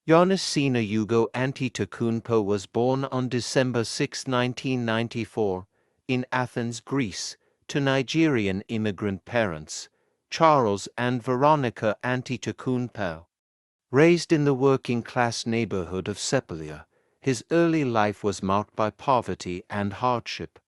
Giannis Sina Ugo Antetokounmpo was born on December 6, 1994, in Athens, Greece, to Nigerian immigrant parents, Charles and Veronica Antetokounmpo. Raised in the working-class neighborhood of Sepolia, his early life was marked by poverty and hardship.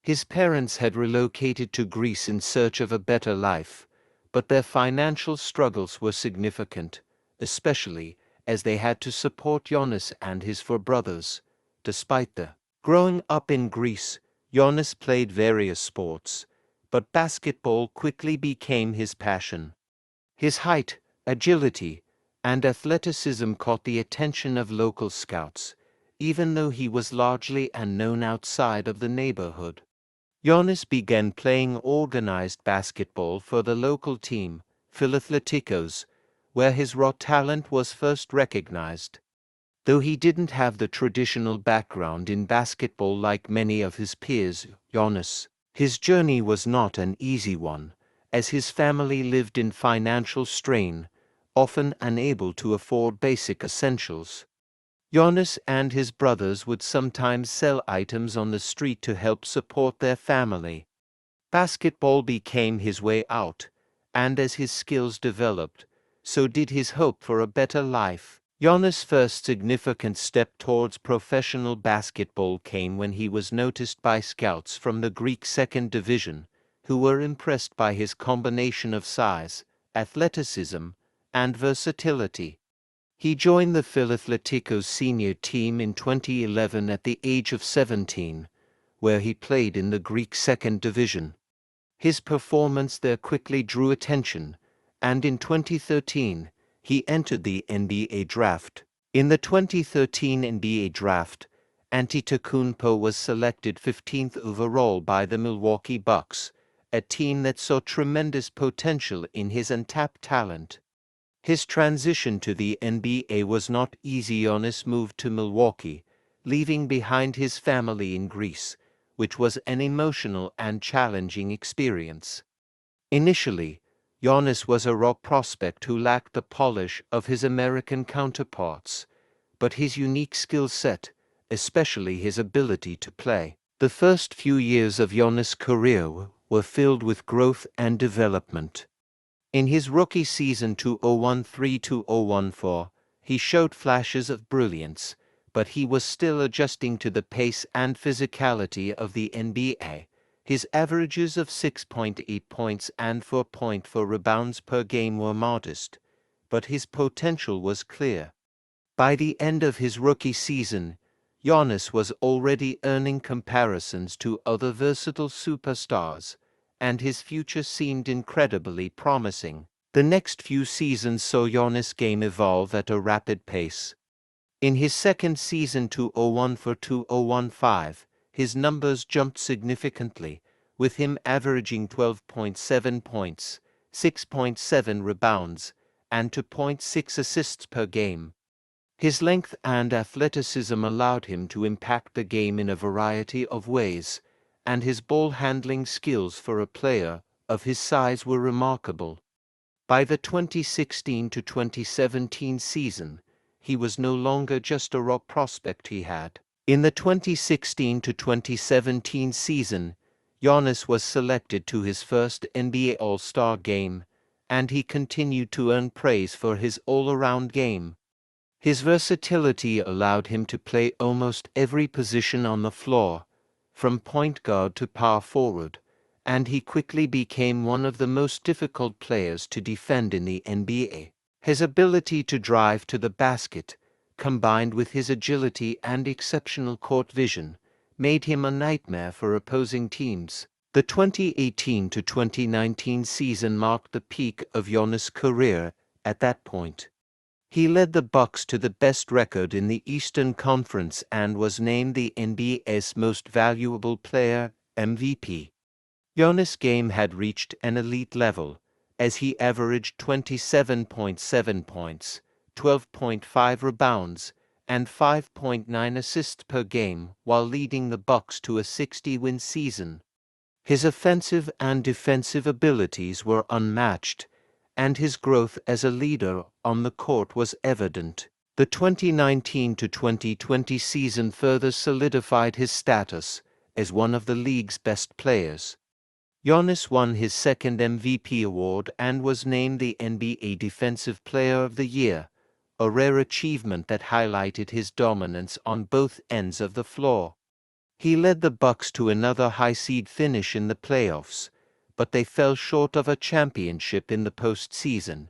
His parents had relocated to Greece in search of a better life, but their financial struggles were significant, especially as they had to support Giannis and his four brothers. Despite the growing up in Greece, Giannis played various sports, but basketball quickly became his passion. His height, agility, and athleticism caught the attention of local scouts, even though he was largely unknown outside of the neighborhood. Giannis began playing organized basketball for the local team, Philathleticos, where his raw talent was first recognized. Though he didn't have the traditional background in basketball like many of his peers, his journey was not an easy one, as his family lived in financial strain, often unable to afford basic essentials. Giannis and his brothers would sometimes sell items on the street to help support their family. Basketball became his way out, and as his skills developed, so did his hope for a better life. Giannis' first significant step towards professional basketball came when he was noticed by scouts from the Greek Second Division, who were impressed by his combination of size, athleticism, and versatility. He joined the Philathleticos senior team in 2011 at the age of 17, where he played in the Greek Second Division. His performance there quickly drew attention, and in 2013, he entered the NBA draft. In the 2013 NBA draft, Antetokounmpo was selected 15th overall by the Milwaukee Bucks, a team that saw tremendous potential in his untapped talent. His transition to the NBA was not easy. Giannis moved to Milwaukee, leaving behind his family in Greece, which was an emotional and challenging experience. Initially, Giannis was a raw prospect who lacked the polish of his American counterparts, but his unique skill set, especially his ability to play. The first few years of Giannis' career were filled with growth and development. In his rookie season 2013-2014, he showed flashes of brilliance, but he was still adjusting to the pace and physicality of the NBA. His averages of 6.8 points and 4.4 rebounds per game were modest, but his potential was clear. By the end of his rookie season, Giannis was already earning comparisons to other versatile superstars, and his future seemed incredibly promising. The next few seasons saw Giannis' game evolve at a rapid pace. In his second season 2014-2015, his numbers jumped significantly, with him averaging 12.7 points, 6.7 rebounds, and 2.6 assists per game. His length and athleticism allowed him to impact the game in a variety of ways, and his ball-handling skills for a player of his size were remarkable. By the 2016-2017 season, he was no longer just a raw prospect. In the 2016-2017 season, Giannis was selected to his first NBA All-Star game, and he continued to earn praise for his all-around game. His versatility allowed him to play almost every position on the floor, from point guard to power forward, and he quickly became one of the most difficult players to defend in the NBA. His ability to drive to the basket, combined with his agility and exceptional court vision, made him a nightmare for opposing teams. The 2018-2019 season marked the peak of Giannis' career. At that point, he led the Bucks to the best record in the Eastern Conference and was named the NBA's Most Valuable Player, MVP. Giannis' game had reached an elite level, as he averaged 27.7 points, 12.5 rebounds, and 5.9 assists per game while leading the Bucks to a 60-win season. His offensive and defensive abilities were unmatched, and his growth as a leader on the court was evident. The 2019 to 2020 season further solidified his status as one of the league's best players. Giannis won his second MVP award and was named the NBA Defensive Player of the Year, a rare achievement that highlighted his dominance on both ends of the floor. He led the Bucks to another high-seed finish in the playoffs, but they fell short of a championship in the postseason,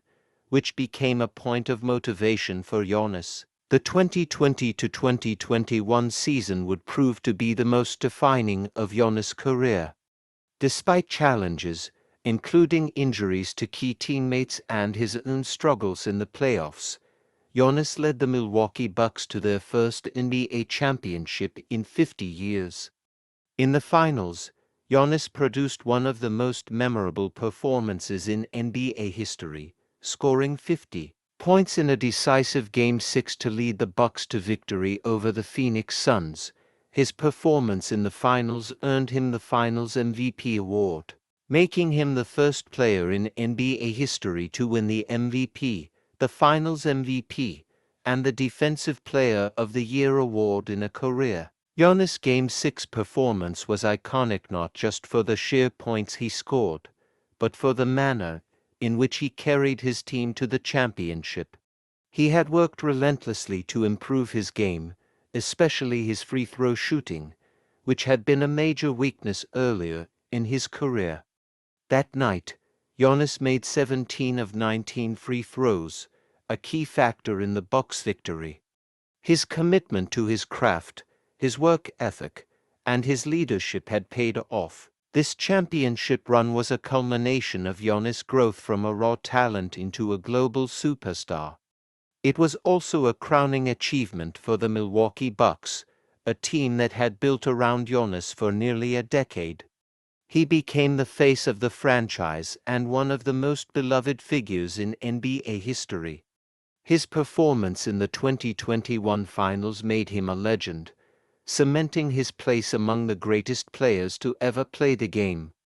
which became a point of motivation for Giannis. The 2020 to 2021 season would prove to be the most defining of Giannis' career. Despite challenges, including injuries to key teammates and his own struggles in the playoffs, Giannis led the Milwaukee Bucks to their first NBA championship in 50 years. In the finals, Giannis produced one of the most memorable performances in NBA history, scoring 50 points in a decisive Game 6 to lead the Bucks to victory over the Phoenix Suns. His performance in the finals earned him the Finals MVP award, making him the first player in NBA history to win the MVP, the Finals MVP, and the Defensive Player of the Year award in a career. Giannis' Game 6 performance was iconic not just for the sheer points he scored, but for the manner in which he carried his team to the championship. He had worked relentlessly to improve his game, especially his free throw shooting, which had been a major weakness earlier in his career. That night, Giannis made 17 of 19 free throws, a key factor in the Bucks' victory. His commitment to his craft, his work ethic, and his leadership had paid off. This championship run was a culmination of Giannis' growth from a raw talent into a global superstar. It was also a crowning achievement for the Milwaukee Bucks, a team that had built around Giannis for nearly a decade. He became the face of the franchise and one of the most beloved figures in NBA history. His performance in the 2021 Finals made him a legend, cementing his place among the greatest players to ever play the game.